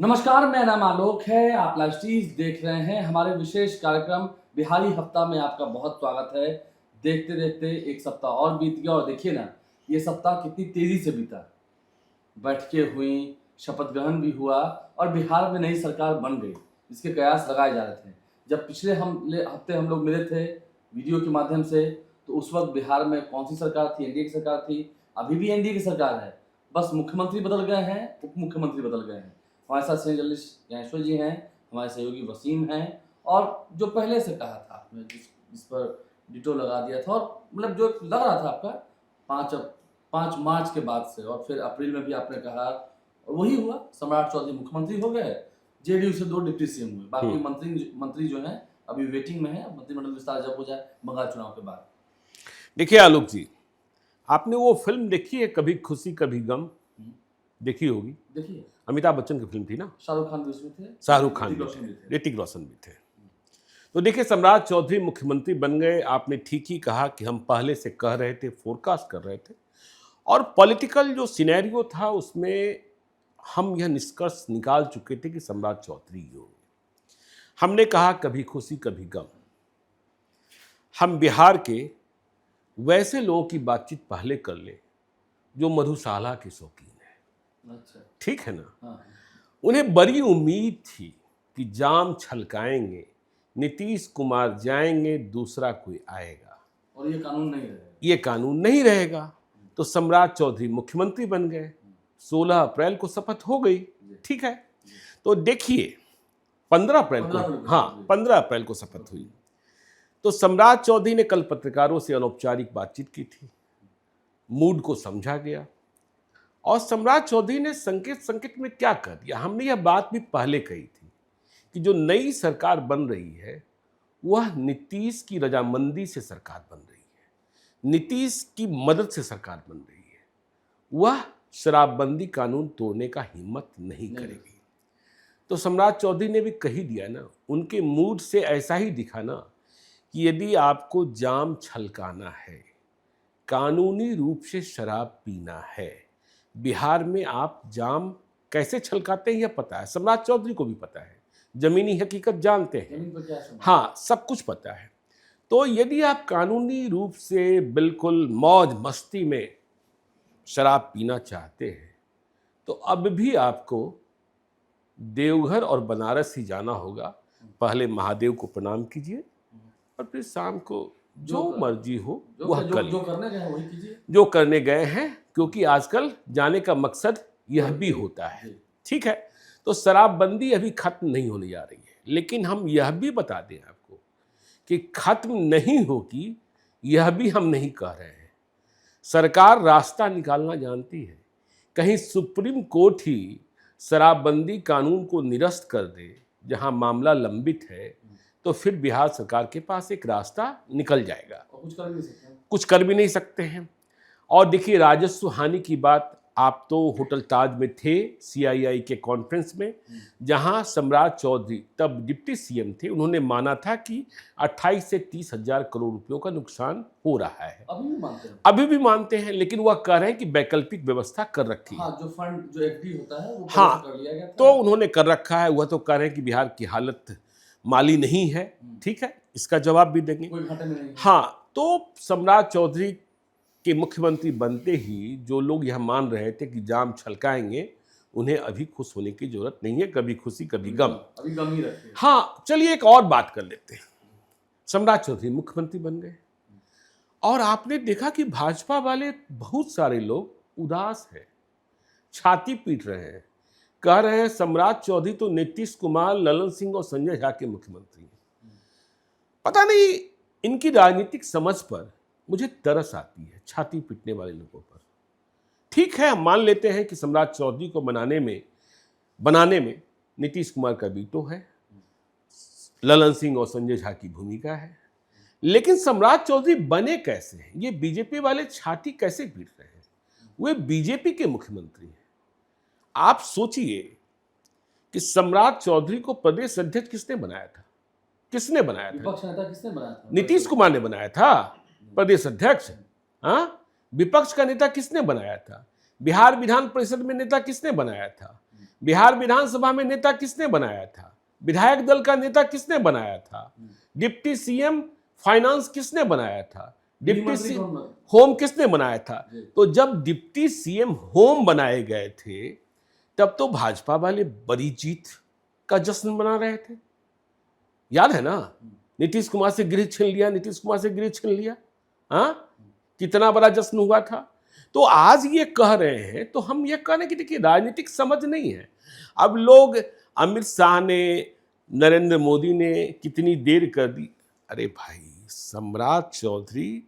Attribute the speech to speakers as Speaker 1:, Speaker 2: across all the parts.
Speaker 1: नमस्कार, मेरा नाम आलोक है। आप लाइव स्ट्रीम्स देख रहे हैं। हमारे विशेष कार्यक्रम बिहारी हफ्ता में आपका बहुत स्वागत है। देखते-देखते एक सप्ताह और बीत गया और देखिए ना, ये सप्ताह कितनी तेज़ी से बीता। बैठकें हुईं, शपथ ग्रहण भी हुआ और बिहार में नई सरकार बन गई, इसके कयास लगाए जा रहे थे। जब पिछले हफ्ते हम लोग मिले थे वीडियो के माध्यम से, तो उस वक्त बिहार में कौन-सी सरकार थी? एनडीए की सरकार थी। अभी भी एनडीए की सरकार है, बस मुख्यमंत्री बदल गए हैं, उप मुख्यमंत्री बदल गए हैं। हमारे साथ संजय जर्नलिस्ट ज्ञानेश्वर जी हैं, हमारे सहयोगी वसीम हैं और जो पहले से कहा था आपने जिस पर डिटो लगा दिया था और मतलब जो लग रहा था आपका 5 मार्च के बाद से और फिर अप्रैल में भी आपने कहा और वही हुआ। सम्राट चौधरी मुख्यमंत्री हो गए, जेडीयू से 2 डिप्टी सीएम हुए, बाकी मंत्री जो हैं अभी वेटिंग में है। मंत्रिमंडल विस्तार जब हो जाए बंगाल चुनाव के बाद।
Speaker 2: देखिए आलोक जी, आपने वो फिल्म देखी है कभी खुशी कभी गम? देखी होगी।
Speaker 1: देखिए,
Speaker 2: अमिताभ बच्चन की फिल्म थी ना।
Speaker 1: शाहरुख खान भी उसमें थे,
Speaker 2: शाहरुख खान भी थे, ऋतिक रोशन भी थे। तो देखिए, सम्राट चौधरी मुख्यमंत्री बन गए। आपने ठीक ही कहा कि हम पहले से कह रहे थे, फोरकास्ट कर रहे थे और पॉलिटिकल जो सिनेरियो था उसमें हम यह निष्कर्ष निकाल चुके थे कि सम्राट चौधरी ही होंगे। हमने कहा कभी खुशी कभी गम। हम बिहार के वैसे लोगों की बातचीत पहले कर ले जो मधुशाला के शौकीन है।
Speaker 1: अच्छा,
Speaker 2: ठीक है ना।
Speaker 1: हाँ।
Speaker 2: उन्हें बड़ी उम्मीद थी कि जाम छलकाएंगे, नीतीश कुमार जाएंगे, दूसरा कोई आएगा
Speaker 1: और ये कानून नहीं रहेगा।
Speaker 2: ये कानून नहीं रहेगा। तो सम्राट चौधरी मुख्यमंत्री बन गए। 16 अप्रैल को शपथ हो गई। ठीक है। तो देखिए 15 अप्रैल को, हाँ 15 अप्रैल को शपथ हुई। तो सम्राट चौधरी ने कल पत्रकारों से अनौपचारिक बातचीत की थी, मूड को समझा गया और सम्राट चौधरी ने संकेत में क्या कर दिया। हमने यह बात भी पहले कही थी कि जो नई सरकार बन रही है वह नीतीश की रजामंदी से सरकार बन रही है, नीतीश की मदद से सरकार बन रही है। वह शराबबंदी कानून तोड़ने का हिम्मत नहीं करेगी। तो सम्राट चौधरी ने भी कही दिया ना, उनके मूड से ऐसा ही दिखा ना कि यदि आपको जाम छलकाना है, कानूनी रूप से शराब पीना है, बिहार में आप जाम कैसे छलकाते हैं यह पता है, सम्राट चौधरी को भी पता है, जमीनी हकीकत जानते हैं, हाँ सब कुछ पता है। तो यदि आप कानूनी रूप से बिल्कुल मौज मस्ती में शराब पीना चाहते हैं तो अब भी आपको देवघर और बनारस ही जाना होगा। पहले महादेव को प्रणाम कीजिए और फिर शाम को जो मर्जी हो वह कर लीजिए। जो करने गए हैं, क्योंकि आजकल जाने का मकसद यह भी होता है। ठीक है। तो शराबबंदी अभी खत्म नहीं होने जा रही है, लेकिन हम यह भी बता दें आपको कि खत्म नहीं होगी यह भी हम नहीं कह रहे हैं। सरकार रास्ता निकालना जानती है। कहीं सुप्रीम कोर्ट ही शराबबंदी कानून को निरस्त कर दे जहां मामला लंबित है, तो फिर बिहार सरकार के पास एक रास्ता निकल जाएगा। कुछ कर भी नहीं सकते हैं। और देखिए, राजस्व हानि की बात, आप तो होटल ताज में थे सीआईआई के कॉन्फ्रेंस में, जहां सम्राट चौधरी तब डिप्टी सीएम थे। उन्होंने माना था कि 28 से 30 हजार करोड़ रुपयों का नुकसान हो रहा है। अभी भी मानते हैं, लेकिन वह कह रहे हैं कि वैकल्पिक व्यवस्था कर रखी है।
Speaker 1: हाँ, जो फंड जो एफडी होता है वो
Speaker 2: हाँ,
Speaker 1: कर लिया गया था।
Speaker 2: तो उन्होंने कर रखा है। वह तो कह रहे हैं कि बिहार की हालत माली नहीं है। ठीक है, इसका जवाब भी देंगे।
Speaker 1: कोई घाटे में नहीं है।
Speaker 2: हाँ, तो सम्राट चौधरी के मुख्यमंत्री बनते ही जो लोग यह मान रहे थे कि जाम छलकाएंगे, उन्हें अभी खुश होने की जरूरत नहीं है। कभी खुशी कभी गम।
Speaker 1: अभी गम ही रखते हैं।
Speaker 2: हाँ, चलिए एक और बात कर लेते हैं। सम्राट चौधरी मुख्यमंत्री बन गए और आपने देखा कि भाजपा वाले बहुत सारे लोग उदास हैं, छाती पीट रहे हैं, कह रहे हैं सम्राट चौधरी तो नीतीश कुमार, ललन सिंह और संजय झा के मुख्यमंत्री हैं। पता नहीं, इनकी राजनीतिक समझ पर मुझे तरस आती है, छाती पीटने वाले लोगों पर। ठीक है, हम मान लेते हैं कि सम्राट चौधरी को बनाने में नीतीश कुमार का वीटो है, ललन सिंह और संजय झा की भूमिका है, लेकिन सम्राट चौधरी बने कैसे हैं? ये बीजेपी वाले छाती कैसे पीट रहे हैं? वे बीजेपी के मुख्यमंत्री हैं। आप सोचिए कि सम्राट चौधरी को प्रदेश अध्यक्ष किसने बनाया था? किसने बनाया था?
Speaker 1: विपक्ष नेता किसने बनाया था?
Speaker 2: नीतीश कुमार ने बनाया था प्रदेश अध्यक्ष। हाँ, विपक्ष का नेता किसने बनाया था? बिहार विधान परिषद में नेता किसने बनाया था? बिहार विधानसभा में नेता किसने बनाया था? विधायक दल का नेता किसने बनाया था? डिप्टी सीएम फाइनेंस किसने बनाया था? डिप्टी सीएम होम किसने बनाया था? तो जब डिप्टी सीएम होम बनाए गए थे तब तो भाजपा वाले बड़ी जीत का जश्न मना रहे थे, याद है ना? नीतीश कुमार से गृह छीन लिया, नीतीश कुमार से गृह छीन लिया। हाँ, कितना बड़ा जश्न हुआ था। तो आज ये कह रहे हैं तो हम ये कह रहे हैं कि देखिए राजनीतिक समझ नहीं है। अब लोग अमित शाह ने, नरेंद्र मोदी ने कितनी देर कर दी। अरे भाई, सम्राट चौधरी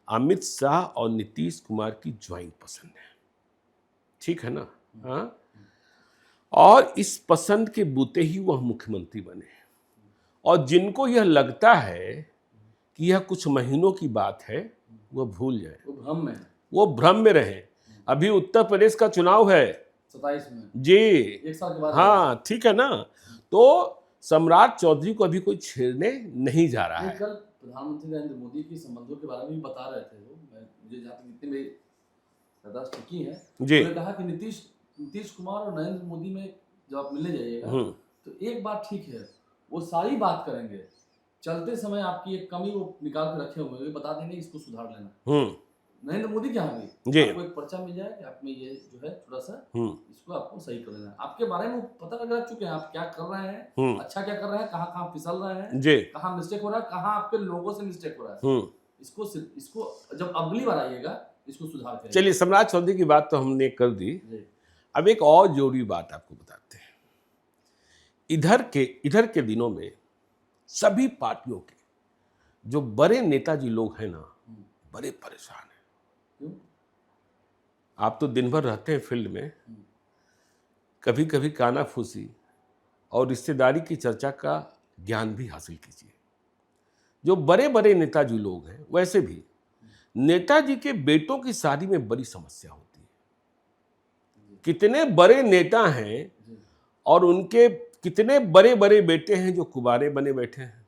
Speaker 2: अमित शाह और नीतीश कुमार की ज्वाइंट पसंद है, ठीक है ना? हाँ, और इस पसंद के बूते ही वह मुख्यमंत्री बने। और जिनको यह लगता है कि यह कुछ महीनों की बात है, वह भूल जाए, वो भ्रम में रहे। अभी उत्तर प्रदेश का चुनाव है
Speaker 1: 27 में
Speaker 2: जी,
Speaker 1: 1 साल के बाद।
Speaker 2: हाँ, ठीक है ना? तो सम्राट चौधरी को अभी कोई छेड़ने नहीं जा रहा है।
Speaker 1: कल प्रधानमंत्री नरेंद्र मोदी की संबंधों के बारे में भी बता रहे थे वो, मुझे जहाँ तक जितनी मेरी याददाश्त टिकी है, उन्होंने कहा कि नीतीश कुमार और नरेंद्र मोदी में जब आप मिलने जाइएगा तो एक बात ठीक है, वो सारी बात करेंगे, चलते समय आपकी एक कमी वो निकाल के रखे हुए हैं, बता देंगे इसको सुधार लेना। नरेंद्र मोदी क्या है, आपको एक पर्चा मिल जाए कि आप में ये जो है थोड़ा सा इसको आपको सही कर लेना। आपके बारे में पता लग चुके हैं, आप क्या कर रहे हैं, अच्छा क्या कर रहे हैं, कहाँ फिसल रहे हैं, कहाँ मिस्टेक हो रहा है, कहाँ आपके लोगों से मिस्टेक हो रहा है। इसको जब अगली बार आइएगा इसको सुधार करें।
Speaker 2: चलिए, सम्राट चौधरी की बात तो हमने कर दी। अब एक और जरूरी बात आपको बताते हैं। इधर के दिनों में सभी पार्टियों के जो बड़े नेताजी लोग हैं ना, बड़े परेशान हैं।
Speaker 1: क्यों?
Speaker 2: आप तो दिन भर रहते हैं फील्ड में, कभी कभी कानाफूसी और रिश्तेदारी की चर्चा का ज्ञान भी हासिल कीजिए। जो बड़े बड़े नेताजी लोग हैं, वैसे भी नेताजी के बेटों की शादी में बड़ी समस्या होती है। कितने बड़े नेता हैं और उनके कितने बड़े बड़े बेटे हैं जो कुंवारे बने बैठे हैं,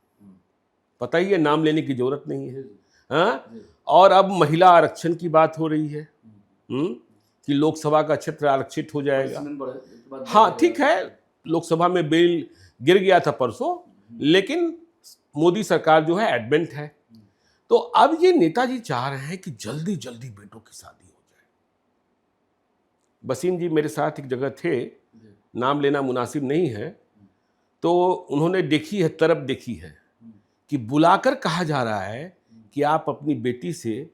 Speaker 2: पता ही है, नाम लेने की जरूरत नहीं है। हाँ, और अब महिला आरक्षण की बात हो रही है कि लोकसभा का क्षेत्र आरक्षित हो जाएगा। हाँ, ठीक है, लोकसभा में बिल गिर गया था परसों, लेकिन मोदी सरकार जो है एडमेंट है। तो अब ये नेताजी चाह रहे हैं कि जल्दी जल्दी बेटों की शादी हो जाए। वसीम जी मेरे साथ एक जगह थे, नाम लेना मुनासिब नहीं है, तो उन्होंने देखी है, तरफ देखी है कि बुलाकर कहा जा रहा है कि आप अपनी बेटी से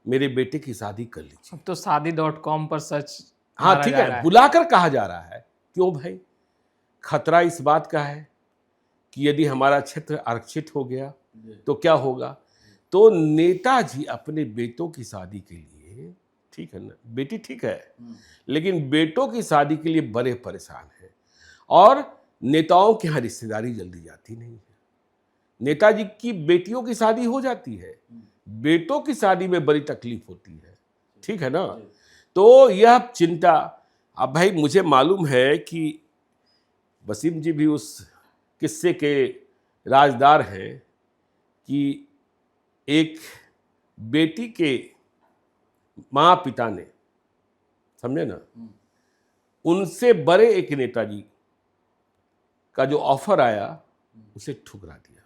Speaker 2: मेरे बेटे की शादी कर लीजिए।
Speaker 3: अब तो शादी.com पर सर्च,
Speaker 2: हाँ ठीक है, बुलाकर कहा जा रहा है। क्यों भाई? खतरा इस बात का है कि यदि हमारा क्षेत्र आरक्षित हो गया तो क्या होगा। तो नेताजी अपने बेटों की शादी के लिए, ठीक है ना, बेटी ठीक है, लेकिन बेटों की शादी के लिए बड़े परेशान हैं। और नेताओं के यहाँ रिश्तेदारी जल्दी जाती नहीं है। नेताजी की बेटियों की शादी हो जाती है, बेटों की शादी में बड़ी तकलीफ होती है, ठीक है ना। तो यह चिंता, अब भाई मुझे मालूम है कि वसीम जी भी उस किस्से के राजदार हैं कि एक बेटी के माँ पिता ने, समझे ना, उनसे बड़े एक नेताजी का जो ऑफर आया उसे ठुकरा दिया।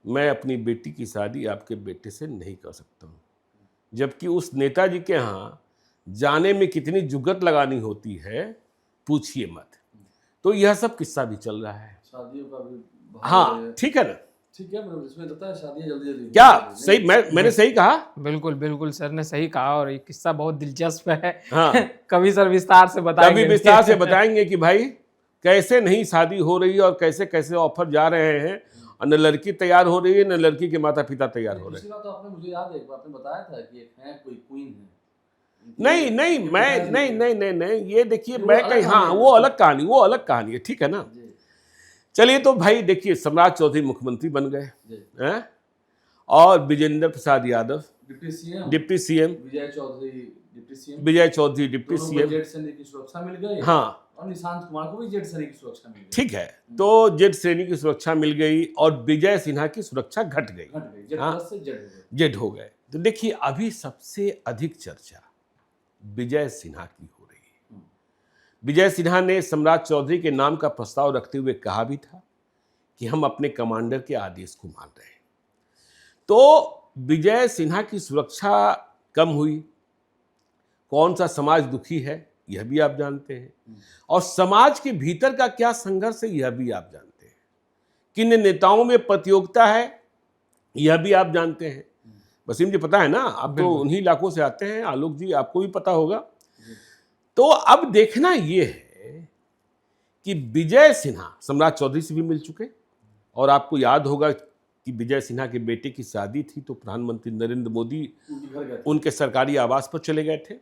Speaker 2: मैं अपनी बेटी की शादी आपके बेटे से नहीं कर सकता हूँ, जबकि उस नेताजी के यहाँ जाने में कितनी जुगत लगानी होती है, पूछिए मत। तो यह सब किस्सा भी चल रहा है,
Speaker 1: शादियों का भी।
Speaker 2: हाँ ठीक है ना,
Speaker 1: ठीक है, इसमें रहता है शादियां जल्दी जल्दी।
Speaker 2: क्या सही, मैंने सही कहा?
Speaker 3: बिल्कुल बिल्कुल सर ने सही कहा, और ये किस्सा बहुत दिलचस्प है।
Speaker 2: हाँ
Speaker 3: कभी सर विस्तार से बताएंगे,
Speaker 2: कभी विस्तार से बताएंगे कि भाई कैसे नहीं शादी हो रही है और कैसे कैसे ऑफर जा रहे हैं, और न लड़की तैयार हो रही है न लड़की के माता पिता तैयार हो रहे हैं।
Speaker 1: तो आपने, मुझे याद है एक बार आपने बताया था कि एक है कोई क्वीन है।
Speaker 2: नहीं नहीं, मैं नहीं, ये देखिए, मैं कहीं, हाँ वो अलग कहानी है, ठीक है ना। चलिए, तो भाई देखिए, सम्राट चौधरी मुख्यमंत्री बन गए हैं, और विजेंद्र प्रसाद यादव डिप्टी सीएम, विजय चौधरी डिप्टी सीएम,
Speaker 1: जेड श्रेणी की सुरक्षा मिल गई।
Speaker 2: हाँ,
Speaker 1: और निशांत कुमार को भी जेड श्रेणी की सुरक्षा मिल गई।
Speaker 2: ठीक है, तो जेड श्रेणी की सुरक्षा मिल गई और विजय सिन्हा की सुरक्षा घट गई, जेड हो गए। तो देखिए, अभी सबसे अधिक चर्चा विजय सिन्हा की हो रही है। विजय सिन्हा ने सम्राट चौधरी के नाम का प्रस्ताव रखते हुए कहा भी था कि हम अपने कमांडर के आदेश को मान रहे हैं। तो विजय सिन्हा की सुरक्षा कम हुई। कौन सा समाज दुखी है यह भी आप जानते हैं, और समाज के भीतर का क्या संघर्ष है यह भी आप जानते हैं। किन नेताओं में प्रतियोगिता है यह भी आप जानते हैं। वसीम जी पता है ना, आप तो उन्हीं इलाकों से आते हैं, आलोक जी आपको भी पता होगा। तो अब देखना यह है कि विजय सिन्हा सम्राट चौधरी से भी मिल चुके, और आपको याद होगा कि विजय सिन्हा के बेटे की शादी थी तो प्रधानमंत्री नरेंद्र मोदी उनके सरकारी आवास पर चले गए थे।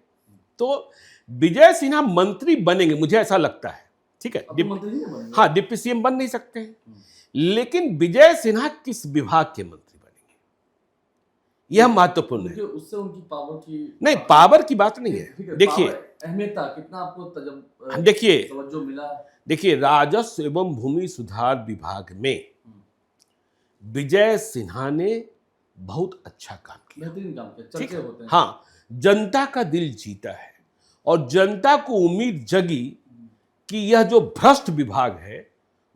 Speaker 2: तो विजय सिन्हा मंत्री बनेंगे, मुझे ऐसा लगता है, ठीक है। हाँ, डिप्टी सीएम बन नहीं सकते हैं, लेकिन विजय सिन्हा किस विभाग के मंत्री बनेंगे यह महत्वपूर्ण है।
Speaker 1: उससे उनकी पावर की
Speaker 2: नहीं, पावर की बात नहीं है। देखिए
Speaker 1: अहमियत कितना आपको
Speaker 2: देखिए
Speaker 1: तवज्जो मिला।
Speaker 2: देखिए, राजस्व एवं भूमि सुधार विभाग में विजय सिन्हा ने बहुत अच्छा काम किया,
Speaker 1: बेहतरीन काम किया,
Speaker 2: ठीक
Speaker 1: चर्चे
Speaker 2: है।
Speaker 1: होते हैं।
Speaker 2: हाँ, जनता का दिल जीता है, और जनता को उम्मीद जगी कि यह जो भ्रष्ट विभाग है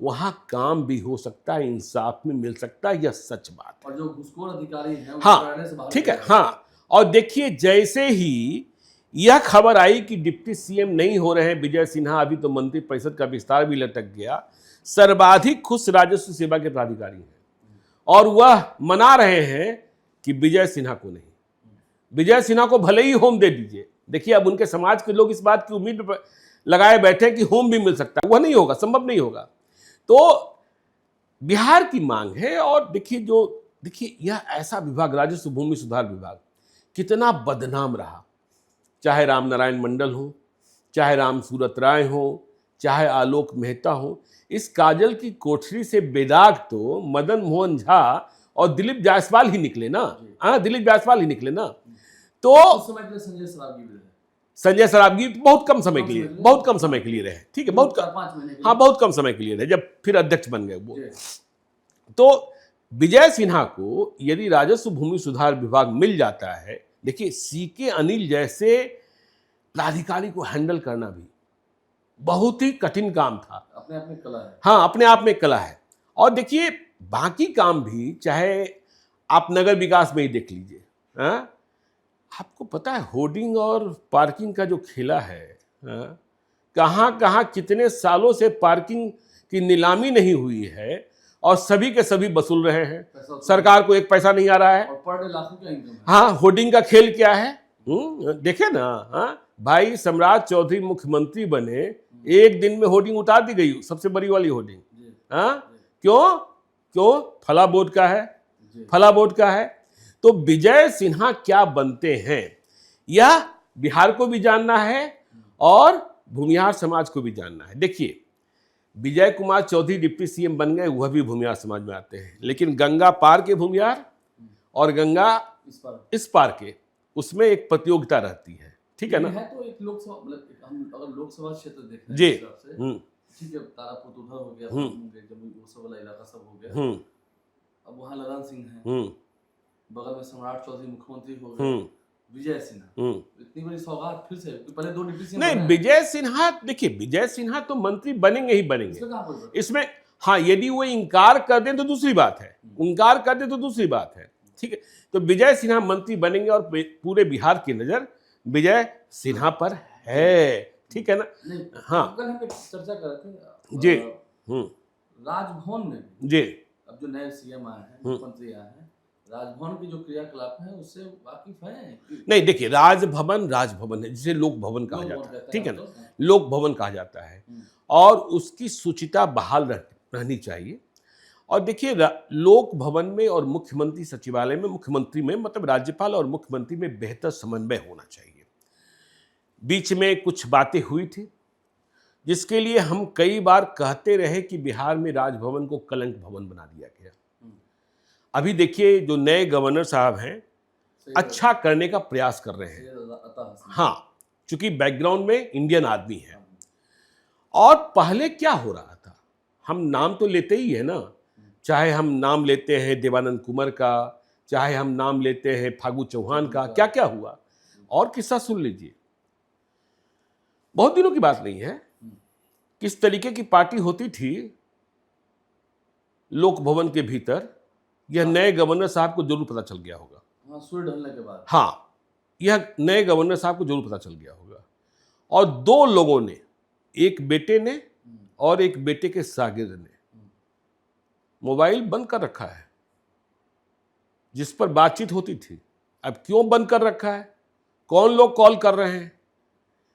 Speaker 2: वहां काम भी हो सकता है, इंसाफ में मिल सकता है, यह सच बात है।
Speaker 1: और जो घुसखोर अधिकारी हैं वो
Speaker 2: हाँ,
Speaker 1: करने से बाहर
Speaker 2: ठीक है।
Speaker 1: निकल
Speaker 2: हाँ, और देखिए जैसे ही यह खबर आई कि डिप्टी सीएम नहीं हो रहे हैं विजय सिन्हा, अभी तो मंत्री परिषद का विस्तार भी लटक गया, सर्वाधिक खुश राजस्व सेवा के प्राधिकारी हैं, और वह मना रहे हैं कि विजय सिन्हा को नहीं, विजय सिन्हा को भले ही होम दे दीजिए। देखिए अब उनके समाज के लोग इस बात की उम्मीद लगाए बैठे हैं कि होम भी मिल सकता है, वह नहीं होगा, संभव नहीं होगा। तो बिहार की मांग है। और देखिए यह ऐसा विभाग, राजस्व भूमि सुधार विभाग, कितना बदनाम रहा, चाहे राम नारायण मंडल हो, चाहे राम सूरत राय हो, चाहे आलोक मेहता हो। इस काजल की कोठरी से बेदाग तो मदन मोहन झा और दिलीप जायसवाल ही निकले ना। हाँ, दिलीप जायसवाल ही निकले ना। तो
Speaker 1: उस समय के लिए
Speaker 2: संजय सरावगी बहुत कम समय के लिए रहे, ठीक है, बहुत
Speaker 1: 4-5 महीने के लिए।
Speaker 2: हाँ, बहुत कम समय के लिए रहे, जब फिर अध्यक्ष बन गए वो। तो विजय सिन्हा को यदि राजस्व भूमि सुधार विभाग मिल जाता है, देखिए सीके अनिल जैसे प्राधिकारी को हैंडल करना भी बहुत ही कठिन काम था।
Speaker 1: अपने आप में कला है।
Speaker 2: हाँ, अपने आप में कला है। और देखिए बाकी काम भी, चाहे आप नगर विकास में ही देख लीजिए, हाँ, आपको पता है होर्डिंग और पार्किंग का जो खेला है, हाँ, कहाँ कहाँ कितने सालों से पार्किंग की नीलामी नहीं हुई है, और सभी के सभी वसूल रहे हैं, सरकार को एक पैसा नहीं आ रहा है,
Speaker 1: और पर डे लाखों का इनकम है।
Speaker 2: हाँ, होर्डिंग का खेल क्या है, देखे ना। हाँ भाई, सम्राट चौधरी मुख्यमंत्री बने, एक दिन में होर्डिंग उतार दी गई, सबसे बड़ी वाली होर्डिंग। हाँ, क्यों फला बोर्ड का है, फला बोर्ड का है। तो विजय सिन्हा क्या बनते हैं यह बिहार को भी जानना है और भूमिहार समाज को भी जानना है। देखिए विजय कुमार चौधरी डिप्टी सीएम बन गए, वह भी भूमिहार समाज में आते हैं, लेकिन गंगा पार के भूमिहार और गंगा इस पार के, उसमें एक प्रतियोगिता रहती है, ठीक है ना।
Speaker 1: है तो एक लोकसभा, मतलब हम अगर लोकसभा क्षेत्र देख रहे
Speaker 2: जी,
Speaker 1: हैं, ठीक है, तारापुर उधर हो गया, जमुई वो सब वाला इलाका सब हो गया। अब वहाँ ललन सिंह है, बगल में सम्राट चौधरी मुख्यमंत्री हो गए, विजय सिन्हा, इतनी बड़ी सौगात फिर से, पहले 2 डिप्टी सीएम
Speaker 2: नहीं। विजय सिन्हा, देखिए विजय सिन्हा तो मंत्री बनेंगे ही बनेंगे इसमें। हाँ, यदि वो इनकार कर दें तो दूसरी बात है, इनकार कर दें तो दूसरी बात है, ठीक है। तो विजय सिन्हा मंत्री बनेंगे, और पूरे बिहार की नजर विजय सिन्हा पर है, ठीक है ना। हाँ,
Speaker 1: कल हम चर्चा कर रहे थे
Speaker 2: जी,
Speaker 1: राजभवन में
Speaker 2: जी,
Speaker 1: अब जो नए सीएम आए हैं, मुख्यमंत्री आए हैं, राजभवन की जो क्रियाकलाप है उससे वाकिफ हैं?
Speaker 2: नहीं, देखिए राजभवन है, जिसे लोक भवन कहा जाता है, ठीक है ना, लोक भवन कहा जाता है, और उसकी शुचिता बहाल रहनी चाहिए। और देखिए लोक भवन में और मुख्यमंत्री सचिवालय में, मुख्यमंत्री में मतलब राज्यपाल और मुख्यमंत्री में बेहतर समन्वय होना चाहिए। बीच में कुछ बातें हुई थी जिसके लिए हम कई बार कहते रहे कि बिहार में राजभवन को कलंक भवन बना दिया गया। अभी देखिए जो नए गवर्नर साहब हैं अच्छा करने का प्रयास कर रहे हैं। हाँ, चूंकि बैकग्राउंड में इंडियन आदमी है। और पहले क्या हो रहा था, हम नाम तो लेते ही है ना, चाहे हम नाम लेते हैं देवानंद कुमार का, चाहे हम नाम लेते हैं फागू चौहान का, क्या क्या हुआ। और किस्सा सुन लीजिए, बहुत दिनों की बात नहीं है, किस तरीके की पार्टी होती थी लोक भवन के भीतर, यह नए गवर्नर साहब को जरूर पता चल गया होगा।
Speaker 1: हाँ, सूर्य ढलने के बाद।
Speaker 2: हाँ, यह नए गवर्नर साहब को जरूर पता चल गया होगा। और दो लोगों ने, एक बेटे ने और एक बेटे के शागिर्द ने, मोबाइल बंद कर रखा है जिस पर बातचीत होती थी। अब क्यों बंद कर रखा है, कौन लोग कॉल कर रहे हैं,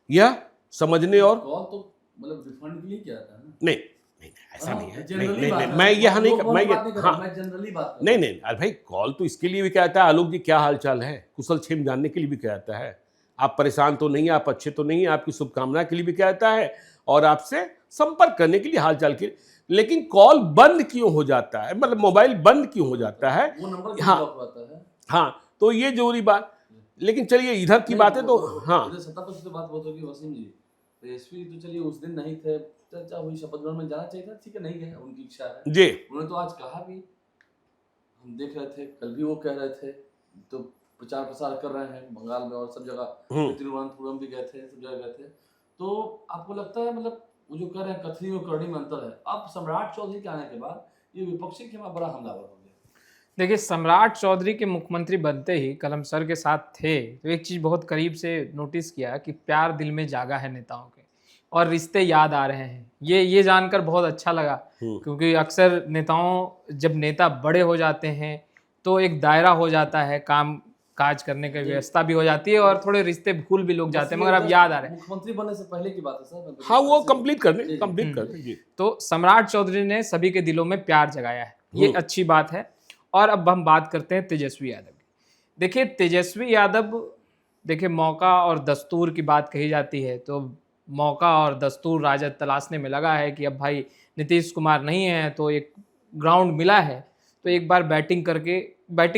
Speaker 2: यह समझने और
Speaker 1: कॉल तो मतलब रिफंड के लिए किया था ना?
Speaker 2: नहीं नहीं, ऐसा नहीं है। नहीं
Speaker 1: जनरली
Speaker 2: नहीं
Speaker 1: बात
Speaker 2: नहीं,
Speaker 1: है,
Speaker 2: मैं यह नहीं
Speaker 1: लोग
Speaker 2: मैं
Speaker 1: बात नहीं कर रहा,
Speaker 2: हाँ
Speaker 1: मैं जनरली बात कर
Speaker 2: नहीं नहीं, अरे भाई कॉल तो इसके लिए भी क्या आता है, आलोक जी क्या हाल चाल है, कुशल क्षेम जानने के लिए भी क्या आता है, आप परेशान तो नहीं, आप अच्छे तो नहीं, आपकी शुभकामना के लिए भी क्या आता है, और आपसे संपर्क करने के लिए, हाल चाल के लिए। लेकिन कॉल बंद क्यों हो जाता है, मतलब मोबाइल बंद क्यों हो जाता है,
Speaker 1: वो नंबर क्यों
Speaker 2: हाँ
Speaker 1: ब्लॉक होता है?
Speaker 2: हाँ, तो ये जरूरी बात। लेकिन चलिए इधर की बात है तो हाँ
Speaker 1: इधर सत्ता पक्ष से बात बहुत होगी वसीम जी। तेजस्वी तो चलिए उस दिन नहीं थे, चर्चा हुई, शपथ ग्रहण में जाना चाहिए था, ठीक है नहीं गए, उनकी इच्छा है।
Speaker 2: जी,
Speaker 1: उन्होंने तो आज कहा भी, हम देख रहे थे, कल भी वो कह रहे थे, तो प्रचार प्रसार कर रहे हैं बंगाल में और सब जगह, तिरुवनंतपुरम भी गए थे, सब जगह गए थे। तो आपको लगता है मतलब वो जो कह रहे हैं कथनी और करनी में अंतर है, अब सम्राट चौधरी के आने के बाद ये विपक्षी के खिलाफ बड़ा हमलावर हो गया?
Speaker 3: देखिए, सम्राट चौधरी के मुख्यमंत्री बनते ही कलम सर के साथ थे, तो एक चीज़ बहुत करीब से नोटिस किया कि प्यार दिल में जागा है नेताओं के, और रिश्ते याद आ रहे हैं। ये जानकर बहुत अच्छा लगा, क्योंकि अक्सर नेताओं, जब नेता बड़े हो जाते हैं तो एक दायरा हो जाता है, काम काज करने की व्यवस्था भी हो जाती है, और थोड़े रिश्ते भूल भी लोग जाते हैं, मगर अब याद आ रहे हैं।
Speaker 1: मुख्यमंत्री बनने से पहले की बात है सर।
Speaker 2: हाँ, वो कंप्लीट कर दें जी।
Speaker 3: तो सम्राट चौधरी ने सभी के दिलों में प्यार जगाया है, ये अच्छी बात है। और अब हम बात करते हैं तेजस्वी यादव की। देखिए, तेजस्वी यादव, देखिए मौका और दस्तूर की बात कही जाती है, तो मौका और दस्तूर राजद तलाशने में लगा है कि अब भाई नीतीश कुमार नहीं है तो एक ग्राउंड मिला है, तो एक बार बैटिंग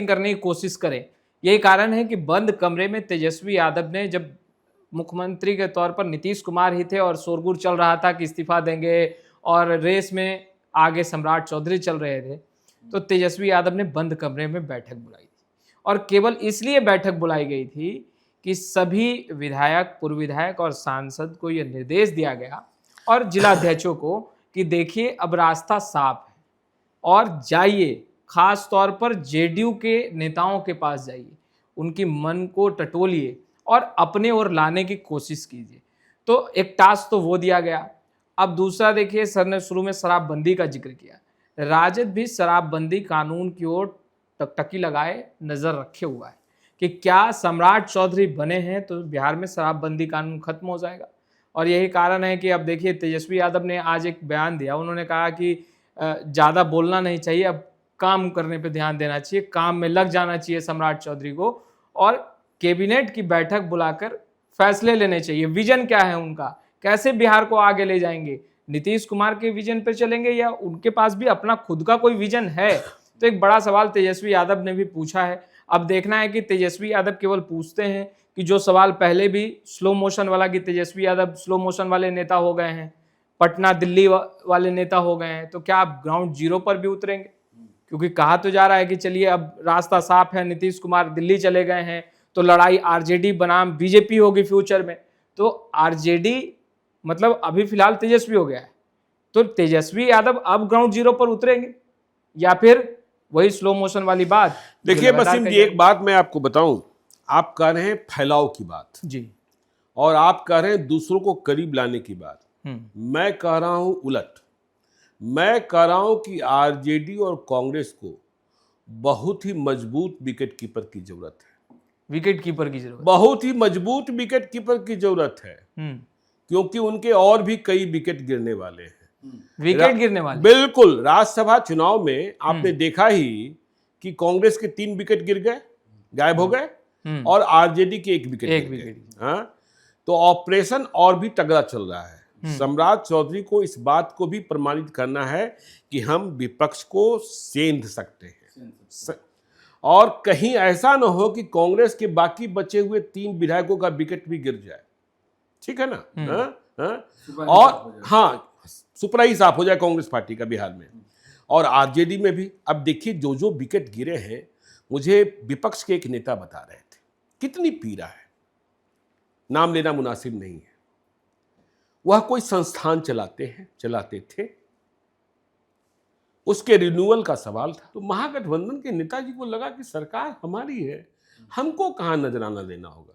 Speaker 3: करने की कोशिश करें। यही कारण है कि बंद कमरे में तेजस्वी यादव ने, जब मुख्यमंत्री के तौर पर नीतीश कुमार ही थे और शोरगुल चल रहा था कि इस्तीफा देंगे, और रेस में आगे सम्राट चौधरी चल रहे थे, तो तेजस्वी यादव ने बंद कमरे में बैठक बुलाई थी। और केवल इसलिए बैठक बुलाई गई थी कि सभी विधायक, पूर्व विधायक और सांसद को यह निर्देश दिया गया, और जिलाध्यक्षों को, कि देखिए अब रास्ता साफ है, और जाइए, खास तौर पर जेडीयू के नेताओं के पास जाइए, उनकी मन को टटोलिए और अपने ओर लाने की कोशिश कीजिए। तो एक टास्क तो वो दिया गया। अब दूसरा देखिए, सर ने शुरू में शराबबंदी का जिक्र किया, राजद भी शराबबंदी कानून की ओर टकटकी लगाए नजर रखे हुआ है कि क्या सम्राट चौधरी बने हैं तो बिहार में शराबबंदी कानून खत्म हो जाएगा। और यही कारण है कि अब देखिए, तेजस्वी यादव ने आज एक बयान दिया, उन्होंने कहा कि ज़्यादा बोलना नहीं चाहिए, अब काम करने पे ध्यान देना चाहिए, काम में लग जाना चाहिए सम्राट चौधरी को, और कैबिनेट की बैठक बुलाकर फैसले लेने चाहिए। विजन क्या है उनका, कैसे बिहार को आगे ले जाएंगे, नीतीश कुमार के विजन पर चलेंगे या उनके पास भी अपना खुद का कोई विजन है? तो एक बड़ा सवाल तेजस्वी यादव ने भी पूछा है। अब देखना है कि तेजस्वी यादव केवल पूछते हैं कि जो सवाल पहले भी स्लो मोशन वाला, कि तेजस्वी यादव स्लो मोशन वाले नेता हो गए हैं, पटना दिल्ली वाले नेता हो गए हैं, तो क्या आप ग्राउंड जीरो पर भी उतरेंगे? क्योंकि कहा तो जा रहा है कि चलिए अब रास्ता साफ है, नीतीश कुमार दिल्ली चले गए हैं, तो लड़ाई आरजेडी बनाम बीजेपी होगी फ्यूचर में। तो आरजेडी मतलब अभी फिलहाल तेजस्वी हो गया है, तो तेजस्वी यादव अब ग्राउंड जीरो पर उतरेंगे या फिर वही स्लो मोशन वाली बात?
Speaker 2: देखिए वसीम जी, एक बात मैं आपको बताऊं, आप कह रहे हैं फैलाव की बात
Speaker 3: जी,
Speaker 2: और आप कह रहे हैं दूसरों को करीब लाने की बात। मैं कह रहा हूं उलट। मैं कह रहा हूं कि आरजेडी और कांग्रेस को बहुत ही मजबूत विकेट कीपर की जरूरत है।
Speaker 3: विकेट कीपर की जरूरत,
Speaker 2: बहुत ही मजबूत विकेट कीपर की जरूरत है, क्योंकि उनके और भी कई विकेट गिरने वाले हैं।
Speaker 3: विकेट गिरने वाले,
Speaker 2: बिल्कुल। राज्यसभा चुनाव में आपने देखा ही कि कांग्रेस के 3 विकेट गिर गए, गायब हो गए, और आरजेडी के 1 विकेट गिर गए। हाँ, तो ऑपरेशन और भी तगड़ा चल रहा है। सम्राट चौधरी को इस बात को भी प्रमाणित करना है कि हम विपक्ष को सेंध सकते हैं, और कहीं ऐसा ना हो कि कांग्रेस के बाकी बचे हुए 3 विधायकों का विकेट भी गिर जाए। ठीक है ना? और हाँ, सुपरा ही साफ हो जाए कांग्रेस पार्टी का बिहार में और आरजेडी में भी। अब देखिए, जो जो विकेट गिरे हैं, मुझे विपक्ष के एक नेता बता रहे थे कितनी पीड़ा है, नाम लेना मुनासिब नहीं है। वह कोई संस्थान चलाते थे, उसके रिन्यूअल का सवाल था। तो महागठबंधन के नेताजी को लगा कि सरकार हमारी है, हमको कहाँ नजराना देना होगा।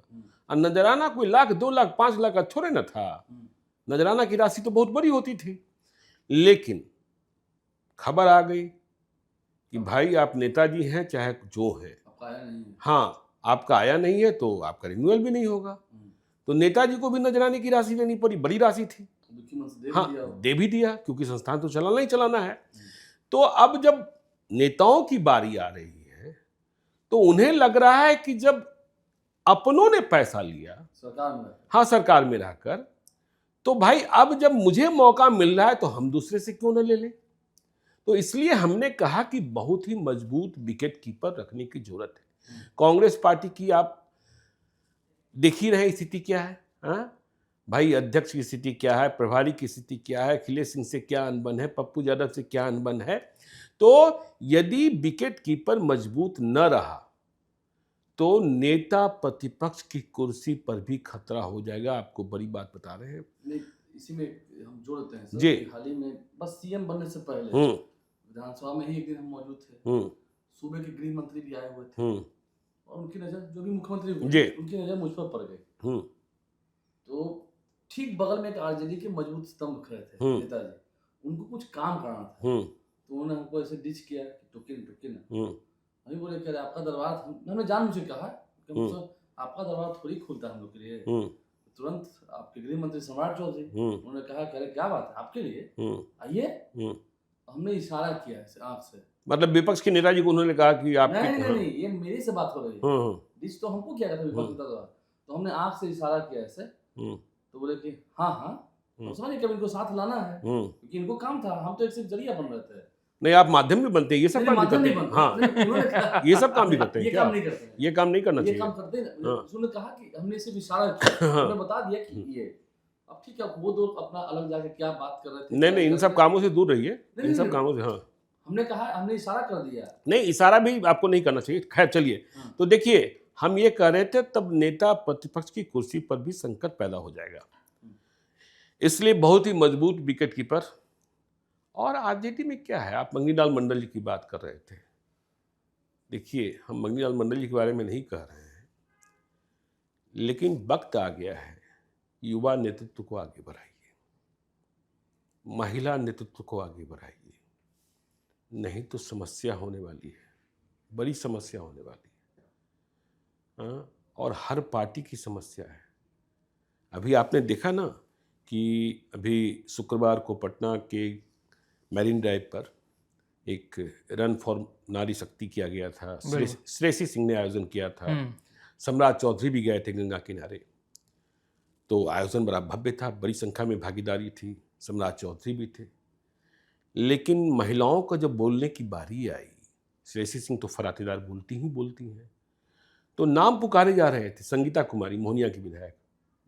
Speaker 2: और नजराना कोई 1 लाख 2 लाख 5 लाख का थोड़े न था, नजराना की राशि तो बहुत बड़ी होती थी। लेकिन खबर आ गई कि भाई आप नेताजी हैं चाहे जो है, हाँ आपका आया नहीं है तो आपका रिन्यूअल भी नहीं होगा। तो नेताजी को भी नजराने की राशि लेनी पड़ी, बड़ी राशि थी। हाँ दे भी दिया, क्योंकि संस्थान तो चलाना ही चलाना है। तो अब जब नेताओं की बारी आ रही है तो उन्हें लग रहा है कि जब अपनों ने पैसा लिया सरकार में रहकर, तो भाई अब जब मुझे मौका मिल रहा है तो हम दूसरे से क्यों न ले लें। तो इसलिए हमने कहा कि बहुत ही मजबूत विकेट कीपर रखने की जरूरत है। कांग्रेस पार्टी की आप देख ही रहे स्थिति क्या है। हाँ भाई, अध्यक्ष की स्थिति क्या है, प्रभारी की स्थिति क्या है, अखिलेश सिंह से क्या अनबन है, पप्पू यादव से क्या अनबन है। तो यदि विकेट कीपर मजबूत न रहा तो नेता प्रतिपक्ष की कुर्सी पर भी खतरा हो जाएगा। आपको बड़ी बात बता रहे हैं।
Speaker 1: इसी में हम जोड़ते हैं
Speaker 2: जी,
Speaker 1: हाल ही में बस सीएम बनने से पहले विधानसभा में ही एक दिन हम मौजूद थे। सूबे के गृह मंत्री भी आए हुए थे और उनकी नजर, जो भी मुख्यमंत्री हुए, उनकी नजर मुझ पर पड़ गई। तो ठीक बगल में एक आरजेडी के मजबूत स्तंभ खड़े थे नेताजी, उनको कुछ काम करना था। तो उन्होंने हमको ऐसे डिच किया कि टुके ना। हम बोले कि आपका दरबार, हमने जानबूझ के कहा कि आपका दरबार थोड़ी खुलता है हम लोग के लिए। तुरंत आपके गृह मंत्री सम्राट चौधरी, उन्होंने कहा कि अरे क्या बात है आपके लिए, आइए। हमने इशारा किया ऐसे आंख से,
Speaker 2: मतलब विपक्ष के नेताजी को उन्होंने कहा कि आप
Speaker 1: नहीं, ये मेरी से बात हो रही है। डिच तो हमको किया था विपक्ष नेता द्वारा, तो हमने आंख से इशारा किया ऐसे। तो बोले कि हाँ समझिए कभी इनको साथ लाना है, क्योंकि इनको काम था, हम तो एक सिर्फ जरिया बन रहे थे।
Speaker 2: नहीं, आप माध्यम भी बनते हैं, ये सब काम भी करते हैं। हाँ ये सब काम भी करते हैं।
Speaker 1: ये काम नहीं करते हैं,
Speaker 2: ये काम नहीं करना चाहिए।
Speaker 1: ये काम करते हैं। उन्होंने कहा कि हमने सिर्फ इशारा किया, हमने बता दिया कि ये। अब ठीक है, वो दो अपना अलग जाके क्या बात कर रहे थे।
Speaker 2: नहीं, इन सब कामों से दूर रहिए, इन सब कामों से। हाँ
Speaker 1: हमने कहा, हमने इशारा कर दिया।
Speaker 2: नहीं, इशारा भी आपको नहीं करना चाहिए। खैर चलिए, तो देखिए हम ये कह रहे थे तब नेता प्रतिपक्ष की कुर्सी पर भी संकट पैदा हो जाएगा। इसलिए बहुत ही मजबूत विकेट कीपर। और आरजेडी में क्या है, आप मंगनीलाल मंडल जी की बात कर रहे थे। देखिए, हम मंगनीलाल मंडल जी के बारे में नहीं कह रहे हैं, लेकिन वक्त आ गया है युवा नेतृत्व को आगे बढ़ाइए, महिला नेतृत्व को आगे बढ़ाइए, नहीं तो समस्या होने वाली है, बड़ी समस्या होने वाली है। और हर पार्टी की समस्या है। अभी आपने देखा ना कि अभी शुक्रवार को पटना के मैरीन ड्राइव पर एक रन फॉर नारी शक्ति किया गया था। श्रेयसी सिंह ने आयोजन किया था, सम्राट चौधरी भी गए थे गंगा किनारे। तो आयोजन बड़ा भव्य था, बड़ी संख्या में भागीदारी थी, सम्राट चौधरी भी थे। लेकिन महिलाओं का जब बोलने की बारी आई, श्रेयसी सिंह तो फरातेदार बोलती हैं, तो नाम पुकारे जा रहे थे। संगीता कुमारी मोहनिया की विधायक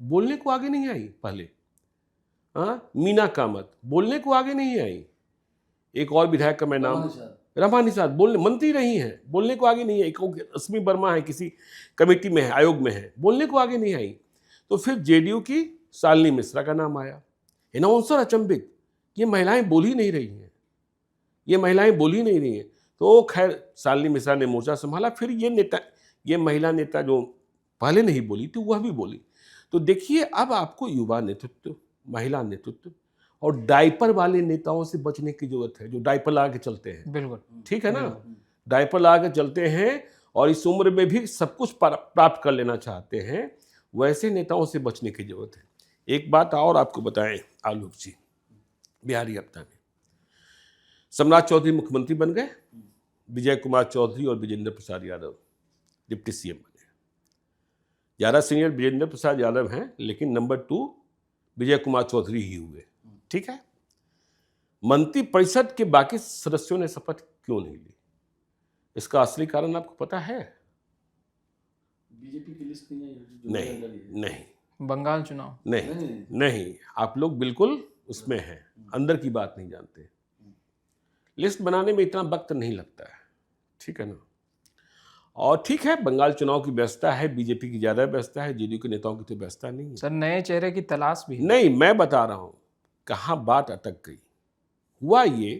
Speaker 2: बोलने को आगे नहीं आई पहले। मीना कामत बोलने को आगे नहीं आई। एक और विधायक का मैं नाम, रमा निषाद बोलने, मंत्री रही हैं, बोलने को आगे नहीं आई। एक रश्मि वर्मा है, किसी कमेटी में है, आयोग में है, बोलने को आगे नहीं आई। तो फिर जेडीयू की शालिनी मिश्रा का नाम आया। अनाउंसर अचंभित, ये महिलाएं बोल ही नहीं रही हैं, ये महिलाएं बोल ही नहीं रही हैं। तो खैर शालिनी मिश्रा ने मोर्चा संभाला। फिर ये महिला नेता जो पहले नहीं बोली थी वह भी बोली। तो देखिए, अब आपको युवा नेतृत्व, महिला नेतृत्व और डायपर वाले नेताओं से बचने की जरूरत है, जो डायपर लगा के चलते हैं।
Speaker 3: बिल्कुल
Speaker 2: ठीक है ना, डायपर लगा के चलते हैं और इस उम्र में भी सब कुछ प्राप्त कर लेना चाहते हैं, वैसे नेताओं से बचने की जरूरत है। एक बात और आपको बताएं आलोक जी, बिहारी हफ्ता में सम्राट चौधरी मुख्यमंत्री बन गए, विजय कुमार चौधरी और विजेंद्र प्रसाद यादव डिप्टी सीएम बने। ज़्यादा सीनियर विजेंद्र प्रसाद यादव हैं, लेकिन नंबर 2 विजय कुमार चौधरी ही हुए। ठीक है, मंत्रिपरिषद के बाकी सदस्यों ने शपथ क्यों नहीं ली, इसका असली कारण आपको पता है?
Speaker 1: बीजेपी की लिस्ट
Speaker 2: नहीं,
Speaker 3: बंगाल चुनाव
Speaker 2: नहीं, आप लोग बिल्कुल उसमें हैं, अंदर की बात नहीं जानते। लिस्ट बनाने में इतना वक्त नहीं लगता है, ठीक है ना। और ठीक है, बंगाल चुनाव की व्यवस्था है, बीजेपी की ज़्यादा व्यवस्था है, जेडीयू के नेताओं की तो व्यवस्था नहीं है।
Speaker 3: सर नए चेहरे की तलाश भी है।
Speaker 2: नहीं, मैं बता रहा हूँ कहाँ बात अटक गई। हुआ ये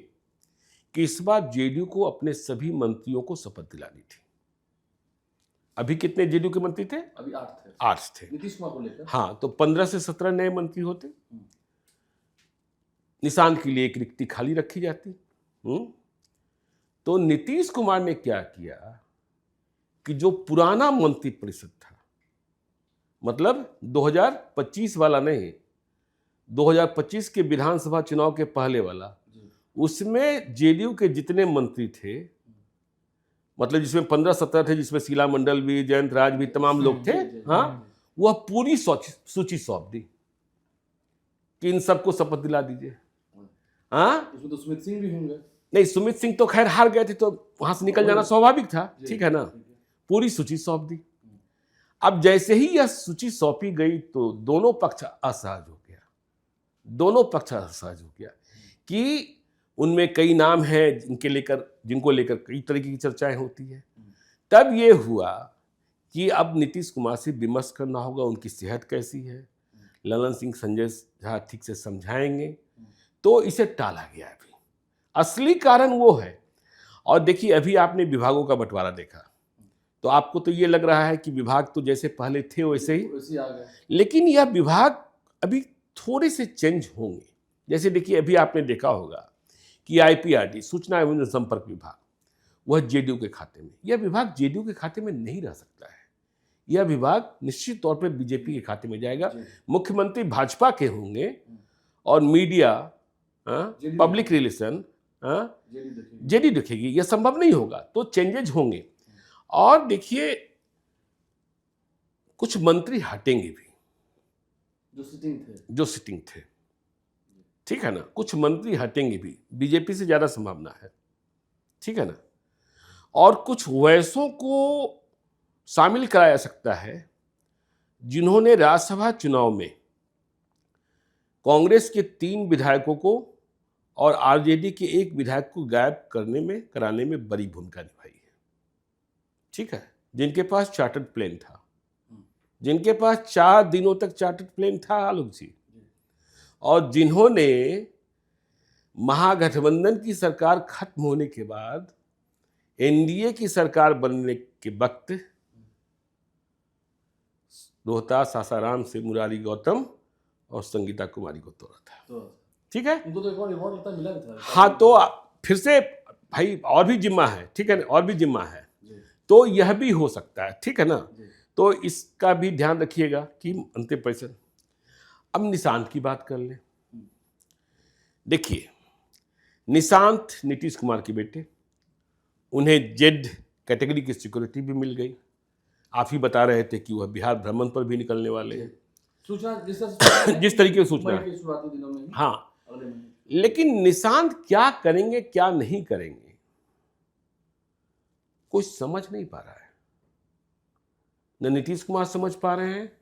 Speaker 2: कि इस बार जेडीयू को अपने सभी मंत्रियों को शपथ दिलानी थी। अभी कितने जेडीयू के मंत्री थे?
Speaker 1: अभी 8 थे।
Speaker 2: 8 थे।
Speaker 1: नीतीश कुमार को लेकर।
Speaker 2: हाँ, तो 15 से 17 नए मंत्री होते, निशान के लिए एक रिक्ति खाली रखी जाती। तो नीतीश कुमार ने क्या किया कि जो पुराना मंत्रिपरिषद था, मतलब 2025 वाला नहीं, 2025 के विधानसभा चुनाव के पहले वाला, उसमें जेडीयू के जितने मंत्री थे, मतलब जिसमें 15-17 थे, जिसमें शीला मंडल भी, जयंत राज भी, तमाम लोग थे, हाँ, वह पूरी सूची सौंप दी कि इन सबको शपथ दिला दीजिए। हाँ,
Speaker 1: उसमें तो सुमित सिंह भी होंगे।
Speaker 2: नहीं, सुमित सिंह तो खैर हार गए थे, तो वहां से निकल जाना स्वाभाविक था, ठीक है ना। पूरी सूची सौंप दी। अब जैसे ही यह सूची सौंपी गई तो दोनों पक्ष असहज हो गया, दोनों पक्ष असहज हो गया कि उनमें कई नाम हैं जिनको लेकर कई तरीके की चर्चाएं होती है। तब ये हुआ कि अब नीतीश कुमार से विमर्श करना होगा, उनकी सेहत कैसी है, ललन सिंह संजय झा ठीक से समझाएंगे, तो इसे टाला गया। अभी असली कारण वो है। और देखिए, अभी आपने विभागों का बंटवारा देखा तो आपको तो ये लग रहा है कि विभाग तो जैसे पहले थे वैसे ही
Speaker 1: आ गए,
Speaker 2: लेकिन यह विभाग अभी थोड़े से चेंज होंगे। जैसे देखिए, अभी आपने देखा होगा कि आईपीआरडी, सूचना एवं जनसंपर्क विभाग, वह जेडीयू के खाते में, यह विभाग जेडीयू के खाते में नहीं रह सकता है। यह विभाग निश्चित तौर पर बीजेपी के खाते में जाएगा। मुख्यमंत्री भाजपा के होंगे और मीडिया, पब्लिक रिलेशन जेडी दिखेगी। यह संभव नहीं होगा, तो चेंजेज होंगे। और देखिए, कुछ मंत्री हटेंगे भी जो सिटिंग थे, ठीक है ना। कुछ मंत्री हटेंगे भी, बीजेपी से ज्यादा संभावना है, ठीक है ना। और कुछ वैसों को शामिल कराया जा सकता है जिन्होंने राज्यसभा चुनाव में कांग्रेस के 3 विधायकों को और आरजेडी के 1 विधायक को गायब कराने में बड़ी भूमिका निभाई है, ठीक है। जिनके पास चार्टर्ड प्लेन था, जिनके पास 4 दिनों तक चार्टर्ड प्लेन था, आलोक जी, और जिन्होंने महागठबंधन की सरकार खत्म होने के बाद एनडीए की सरकार बनने के वक्त रोहतास सासाराम से मुरारी गौतम और संगीता कुमारी को तोड़ा था, ठीक है।
Speaker 1: उनको तो एक और रिवॉर्ड लगता मिला भी था।
Speaker 2: हाँ, तो फिर से भाई और भी जिम्मा है, ठीक है ना, और भी जिम्मा है, तो यह भी हो सकता है, ठीक है ना। तो इसका भी ध्यान रखिएगा कि अंतिम परिषद। अब निशांत की बात कर लें। देखिए, निशांत नीतीश कुमार के बेटे, उन्हें जेड कैटेगरी की सिक्योरिटी भी मिल गई। आप ही बता रहे थे कि वह बिहार भ्रमण पर भी निकलने वाले हैं,
Speaker 1: सूचना
Speaker 2: जिस तरीके की सूचना
Speaker 1: के शुरुआती दिनों में।
Speaker 2: हाँ, लेकिन निशांत क्या करेंगे क्या नहीं करेंगे कोई समझ नहीं पा रहा है। न नीतीश कुमार समझ पा रहे हैं,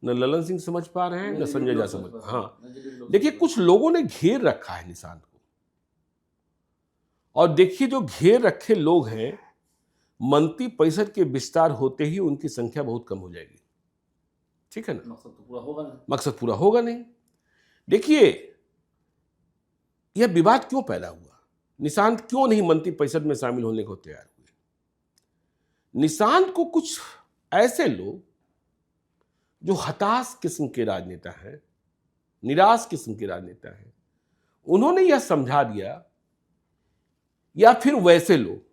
Speaker 2: न ललन सिंह समझ पा रहे हैं, न संजय झा समझ। हाँ, देखिए, कुछ लोगों ने घेर रखा है निशांत को, और देखिए जो घेर रखे लोग हैं, मंत्री परिषद के विस्तार होते ही उनकी संख्या बहुत कम हो जाएगी, ठीक है ना। मकसद पूरा होगा नहीं। देखिए, यह विवाद क्यों पैदा हुआ, निशांत क्यों नहीं मंत्री परिषद में शामिल होने को तैयार हुए। निशांत को कुछ ऐसे लोग जो हताश किस्म के राजनेता हैं, निराश किस्म के राजनेता हैं, उन्होंने यह समझा दिया, या फिर वैसे लोग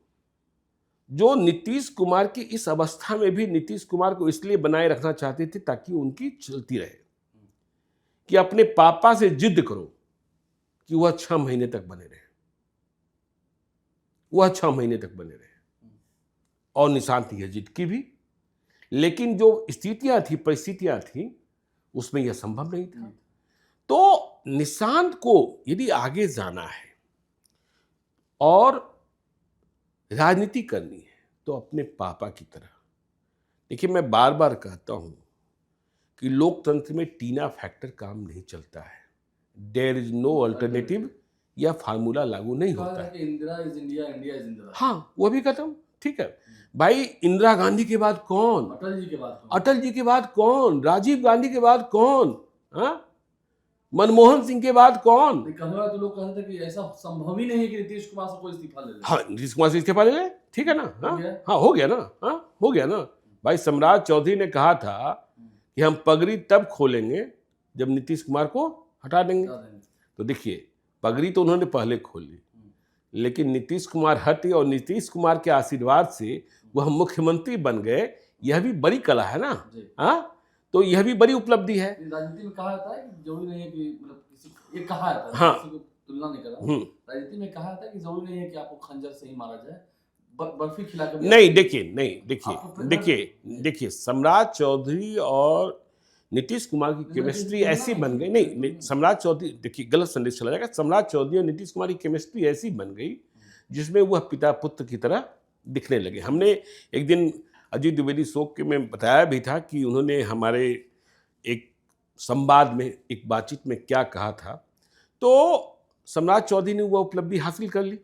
Speaker 2: जो नीतीश कुमार की इस अवस्था में भी नीतीश कुमार को इसलिए बनाए रखना चाहते थे ताकि उनकी चलती रहे, कि अपने पापा से जिद करो कि वह 6 महीने तक बने रहे, वह 6 महीने तक बने रहे। और निशांत यह जिद की भी, लेकिन जो स्थितियां थी, परिस्थितियां थी, उसमें यह संभव नहीं था। तो निशांत को यदि आगे जाना है और राजनीति करनी है तो अपने पापा की तरह। देखिए, मैं बार बार कहता हूं कि लोकतंत्र में टीना फैक्टर काम नहीं चलता है। देयर इज नो अल्टरनेटिव, या फार्मूला लागू नहीं होता है।
Speaker 1: Indira is India, India is Indira.
Speaker 2: हाँ, वो भी खत्म, ठीक है। भाई इंदिरा गांधी के बाद कौन,
Speaker 1: अटल जी के बाद
Speaker 2: अटल जी के बाद कौन, राजीव गांधी के बाद कौन, हाँ, मनमोहन सिंह के बाद कौन।
Speaker 1: कहने वाले तो लोग कहते थे कि ऐसा संभव ही नहीं है कि नीतीश कुमार से कोई इस्तीफा ले ले।
Speaker 2: हाँ, नीतीश कुमार से इस्तीफा ले ले, ठीक है ना, हाँ
Speaker 1: हो गया।
Speaker 2: हाँ, हो गया ना, हाँ हो गया ना। भाई सम्राट चौधरी ने कहा था कि हम पगड़ी तब खोलेंगे जब नीतीश कुमार को हटा देंगे। तो देखिए, पगड़ी तो उन्होंने पहले खोल ली, लेकिन नीतीश कुमार हटे और नीतीश कुमार के आशीर्वाद से वह मुख्यमंत्री बन गए, यह भी बड़ी कला है ना, हाँ, तो यह भी बड़ी उपलब्धि है।
Speaker 1: राजनीति में कहा जाता है कि जरूरी नहीं है कि मतलब किसी, ये कहा जाता है,
Speaker 2: हाँ,
Speaker 1: किसी को तुलना नहीं कर रहा, राजनीति में कहा जाता है कि जरूरी नहीं है कि आपको खंजर से ही मारा जाए, बर्फी खिला कर।
Speaker 2: नहीं देखिए, सम्राट चौधरी और नीतीश कुमार की केमिस्ट्री ऐसी बन गई, नहीं सम्राट चौधरी, देखिए गलत संदेश चला जाएगा, सम्राट चौधरी और नीतीश कुमार की केमिस्ट्री ऐसी बन गई जिसमें वह पिता पुत्र की तरह दिखने लगे। हमने एक दिन अजीत द्विवेदी शो के में बताया भी था कि उन्होंने हमारे एक संवाद में, एक बातचीत में क्या कहा था, तो सम्राट चौधरी ने वह उपलब्धि हासिल कर ली।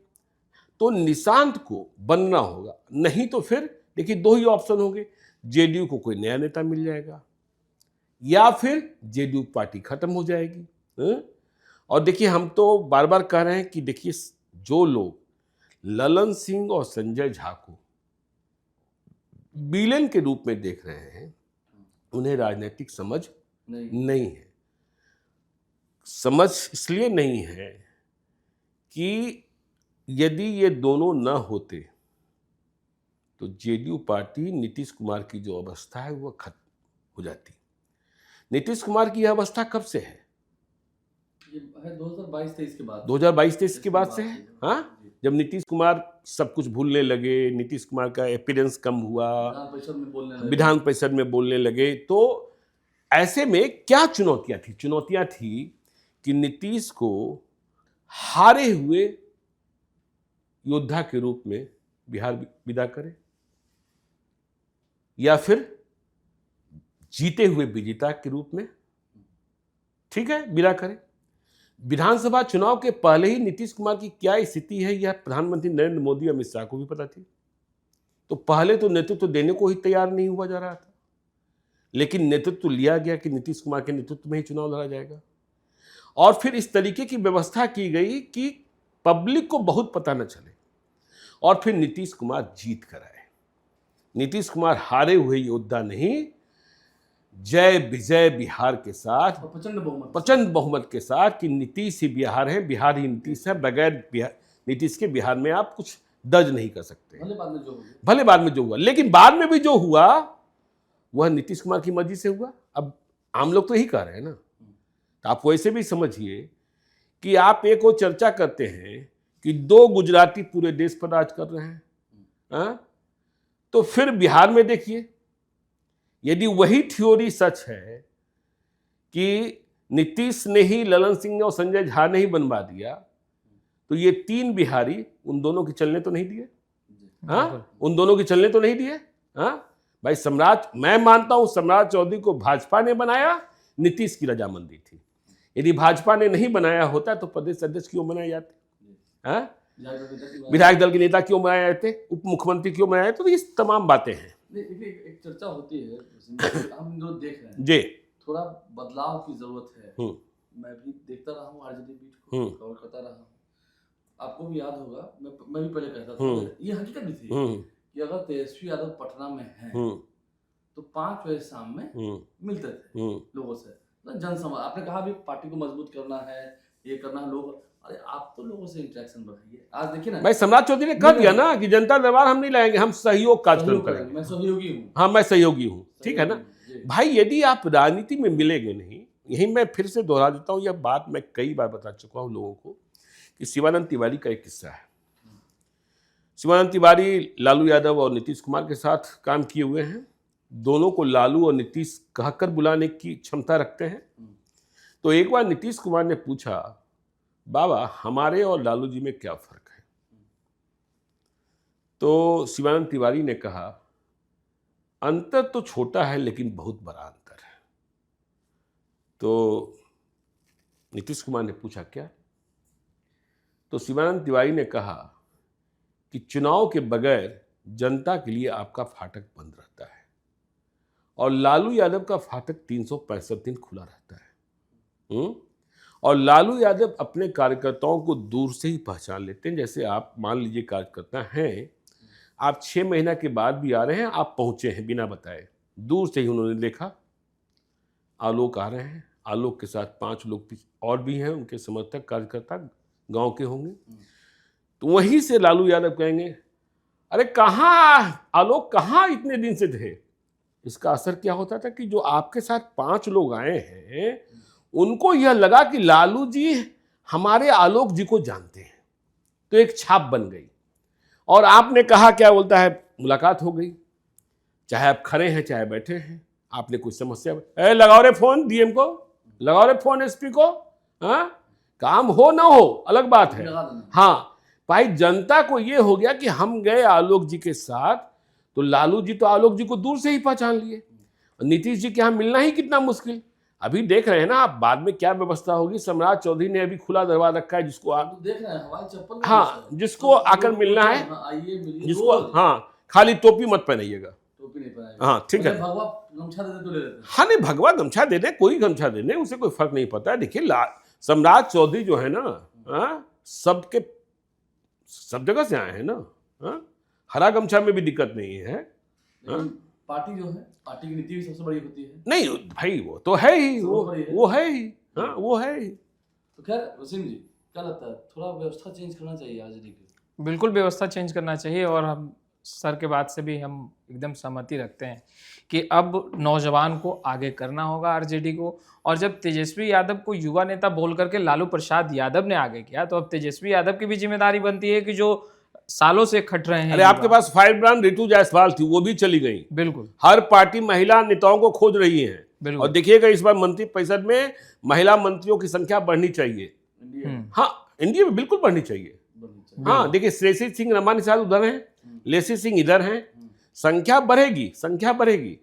Speaker 2: तो निशांत को बनना होगा, नहीं तो फिर देखिए दो ही ऑप्शन होंगे, जेडीयू को कोई नया नेता मिल जाएगा या फिर जेडीयू पार्टी खत्म हो जाएगी। और देखिए हम तो बार बार कह रहे हैं कि देखिए जो लोग ललन सिंह और संजय झा को विलेन के रूप में देख रहे हैं, उन्हें राजनीतिक समझ नहीं है। समझ इसलिए नहीं है कि यदि ये दोनों न होते तो जेडीयू पार्टी नीतीश कुमार की जो अवस्था है वह खत्म हो जाती। नीतीश कुमार की यह अवस्था कब से है?
Speaker 1: ये है 2022-23 के बाद।
Speaker 2: 2022-23 के बाद से है, हाँ, जब नीतीश कुमार सब कुछ भूलने लगे, नीतीश कुमार का अपीयरेंस कम हुआ, विधान परिषद में बोलने लगे, तो ऐसे में क्या चुनौतियां थी? चुनौतियां थी कि नीतीश को हारे हुए योद्धा के रूप में बिहार विदा करे या फिर जीते हुए विजेता के रूप में, ठीक है, विदा करे। विधानसभा चुनाव के पहले ही नीतीश कुमार की क्या स्थिति है यह प्रधानमंत्री नरेंद्र मोदी अमित शाह को भी पता थी। तो पहले तो नेतृत्व देने को ही तैयार नहीं हुआ जा रहा था, लेकिन नेतृत्व लिया गया कि नीतीश कुमार के नेतृत्व में ही चुनाव लड़ा जाएगा। और फिर इस तरीके की व्यवस्था की गई कि पब्लिक को बहुत पता न चले, और फिर नीतीश कुमार जीत कर आए। नीतीश कुमार हारे हुए योद्धा नहीं, जय विजय बिहार के साथ, प्रचंड बहुमत के साथ कि नीतीश ही बिहार है, बिहार ही नीतीश है, बगैर नीतीश के बिहार में आप कुछ दर्ज नहीं कर सकते। भले बाद में जो हुआ, लेकिन बाद में भी जो हुआ वह नीतीश कुमार की मर्जी से हुआ। अब आम लोग तो यही कह रहे हैं ना, तो आप वैसे भी समझिए कि आप एक और चर्चा करते हैं कि 2 गुजराती पूरे देश पर राज कर रहे हैं, हाँ? तो फिर बिहार में देखिए, यदि वही थ्योरी सच है कि नीतीश ने ही ललन सिंह और संजय झा ने ही बनवा दिया, तो ये 3 बिहारी उन दोनों के चलने तो नहीं दिए, हाँ, उन दोनों के चलने तो नहीं दिए, हाँ भाई। मैं मानता हूं सम्राट चौधरी को भाजपा ने बनाया, नीतीश की रजामंदी थी। यदि भाजपा ने नहीं बनाया होता तो प्रदेश अध्यक्ष क्यों बनाए जाते, हाँ, विधायक दल के नेता क्यों बनाए जाते, उप मुख्यमंत्री क्यों बनाए जाते? तो ये तमाम बातें हैं।
Speaker 1: एक चर्चा होती है, हम लोग देख रहे हैं
Speaker 2: जी,
Speaker 1: थोड़ा बदलाव की जरूरत है। मैं भी देखता रहा हूँ आरजेडी बीट को, कवर करता रहा हूँ। आपको भी याद होगा, मैं भी पहले कहता था, ये हकीकत भी थी कि अगर तेजस्वी यादव पटना में है तो 5 बजे शाम में मिलते थे लोगों से, जनसंवाद। आपने कहा भी पार्टी को मजबूत करना है, ये करना है, लोग, अरे आप तो लोगों से इंटरेक्शन बढ़ाइए। आज देखिए ना
Speaker 2: भाई, सम्राट चौधरी ने कह दिया ना कि जनता दरबार हम नहीं लाएंगे, हम सहयोग कार्यक्रम करेंगे।
Speaker 1: मैं सहयोगी हूँ,
Speaker 2: हाँ, मैं सहयोगी हूँ, ठीक है ना भाई। यदि आप राजनीति में मिलेंगे नहीं, यही मैं फिर से दोहरा देता हूँ, यह बात मैं कई बार बता चुका हूँ लोगों को कि शिवानंद तिवारी का एक किस्सा है। शिवानंद तिवारी लालू यादव और नीतीश कुमार के साथ काम किए हुए हैं, दोनों को लालू और नीतीश कहकर बुलाने की क्षमता रखते हैं। तो एक बार नीतीश कुमार ने पूछा, बाबा हमारे और लालू जी में क्या फर्क है? तो शिवानंद तिवारी ने कहा, अंतर तो छोटा है लेकिन बहुत बड़ा अंतर है। तो नीतीश कुमार ने पूछा क्या? तो शिवानंद तिवारी ने कहा कि चुनाव के बगैर जनता के लिए आपका फाटक बंद रहता है और लालू यादव का फाटक 365 दिन खुला रहता है। और लालू यादव अपने कार्यकर्ताओं को दूर से ही पहचान लेते हैं। जैसे आप मान लीजिए कार्यकर्ता हैं, आप 6 महीना के बाद भी आ रहे हैं, आप पहुंचे हैं बिना बताए, दूर से ही उन्होंने देखा आलोक आ रहे हैं, आलोक के साथ 5 लोग और भी हैं, उनके समर्थक कार्यकर्ता गांव के होंगे, तो वहीं से लालू यादव कहेंगे अरे कहाँ आलोक, कहाँ इतने दिन से थे। इसका असर क्या होता था कि जो आपके साथ 5 लोग आए हैं उनको यह लगा कि लालू जी हमारे आलोक जी को जानते हैं, तो एक छाप बन गई। और आपने कहा क्या बोलता है, मुलाकात हो गई, चाहे आप खड़े हैं चाहे बैठे हैं, आपने कुछ समस्या, लगाओ रे फोन डीएम को, लगाओ रे फोन एसपी को, हाँ काम हो ना हो अलग बात है। हाँ भाई, जनता को यह हो गया कि हम गए आलोक जी के साथ, तो लालू जी तो आलोक जी को दूर से ही पहचान लिए। नीतीश जी के यहाँ मिलना ही कितना मुश्किल। अभी देख रहे हैं ना आप, बाद में क्या व्यवस्था होगी। सम्राट चौधरी ने अभी खुला दरवाजा रखा है, जिसको आप
Speaker 1: देख रहे हैं हवाई चप्पल,
Speaker 2: हाँ जिसको आकर मिलना है,
Speaker 1: आइए मिलिए,
Speaker 2: जिसको हाँ खाली टोपी मत पहनाइएगा,
Speaker 1: टोपी नहीं पहनाएगा,
Speaker 2: हाँ ठीक है,
Speaker 1: भगवा गमछा दे दे तो ले लेते हैं।
Speaker 2: हाँ नहीं भगवा गमछा दे दे, कोई गमछा दे दे, उसे कोई फर्क नहीं पड़ता है। देखिए सम्राट चौधरी जो है ना, सब जगह से आए हैं ना, हरा गमछा में भी दिक्कत नहीं है।
Speaker 1: पार्टी जो है, पार्टी की नीति भी सबसे बड़ी होती है।
Speaker 2: नहीं भाई वो तो है ही, वो है ही, हाँ वो है ही।
Speaker 1: तो खैर वसीम जी, क्या लगता है थोड़ा व्यवस्था चेंज करना चाहिए आरजेडी की?
Speaker 3: बिल्कुल व्यवस्था चेंज करना चाहिए, और हम सर के बात से भी हम एकदम सहमति रखते हैं कि अब नौजवान को आगे करना होगा आरजेडी को। और जब तेजस्वी यादव को युवा नेता बोल करके लालू प्रसाद यादव ने आगे किया, तो अब तेजस्वी यादव की भी जिम्मेदारी बनती है कि जो सालों से खट रहे हैं।
Speaker 2: अरे आपके पास फायर ब्रांड ऋतु जायसवाल थी, वो भी चली गई।
Speaker 3: बिल्कुल,
Speaker 2: हर पार्टी महिला नेताओं को खोज रही है। और देखिएगा इस बार मंत्रिपरिषद में महिला मंत्रियों की संख्या बढ़नी चाहिए। हाँ एनडीए में बिल्कुल बढ़नी चाहिए। हाँ देखिए, श्रेयसी सिंह रमा निषाद उधर हैं, लेसी सिंह इधर हैं, संख्या बढ़ेगी, संख्या बढ़ेगी,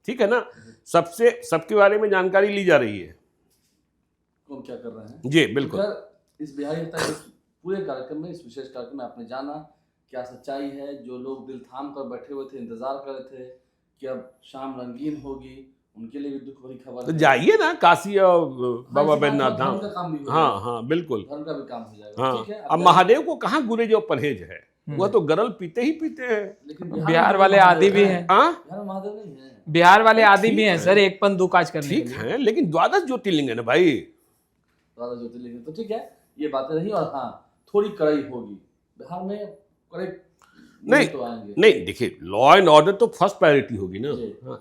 Speaker 2: ठीक है ना। सबके बारे में जानकारी ली जा रही है,
Speaker 1: कौन क्या कर रहे हैं
Speaker 2: जी बिल्कुल।
Speaker 1: तो इस बिहारी हफ्ता के पूरे कार्यक्रम में, इस विशेष कार्यक्रम में आपने जाना क्या सच्चाई है। जो लोग दिल थाम कर बैठे हुए थे, इंतजार कर रहे थे कि अब शाम रंगीन होगी, उनके लिए भी दुख भरी खबर
Speaker 2: तो जाइए ना काशी और बाबा बैद्यनाथ धाम।
Speaker 1: हाँ
Speaker 2: हाँ बिल्कुल,
Speaker 1: धर्म का भी काम हो जाएगा।
Speaker 2: हाँ
Speaker 1: ठीक है,
Speaker 2: अब महादेव को कहाँ गुरेज और परहेज है, वह तो गरल पीते ही पीते हैं।
Speaker 1: लेकिन
Speaker 3: बिहार वाले आदि भी हैं,
Speaker 1: महादेव नहीं है,
Speaker 3: बिहार वाले आदि भी हैं सर, एक पन दो काज करने
Speaker 2: ठीक है, लेकिन द्वादश ज्योतिर्लिंग है ना भाई,
Speaker 1: द्वादश ज्योतिर्लिंग तो ठीक है, ये बातें रही। और हाँ थोड़ी कड़ाई होगी बिहार में, कड़ाई
Speaker 2: नहीं
Speaker 1: तो आएंगे।
Speaker 2: नहीं देखिए, लॉ एंड ऑर्डर तो फर्स्ट प्रायोरिटी होगी ना,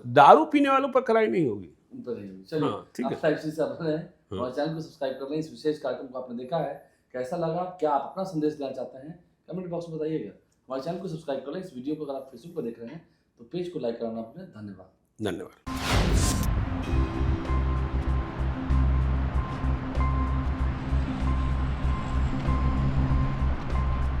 Speaker 2: दारू पीने वालों पर कड़ाई नहीं होगी।
Speaker 1: चलिए
Speaker 2: ठीक है,
Speaker 1: आप इसी से अपने हमारे चैनल को सब्सक्राइब कर लें। इस विशेष कार्यक्रम को आपने देखा है, कैसा लगा, क्या आप अपना संदेश देना चाहते हैं, कमेंट बॉक्स में बताइएगा। हमारे चैनल को सब्सक्राइब कर लें। इस वीडियो को अगर आप फेसबुक पर देख रहे हैं तो पेज को लाइक करना अपने। धन्यवाद।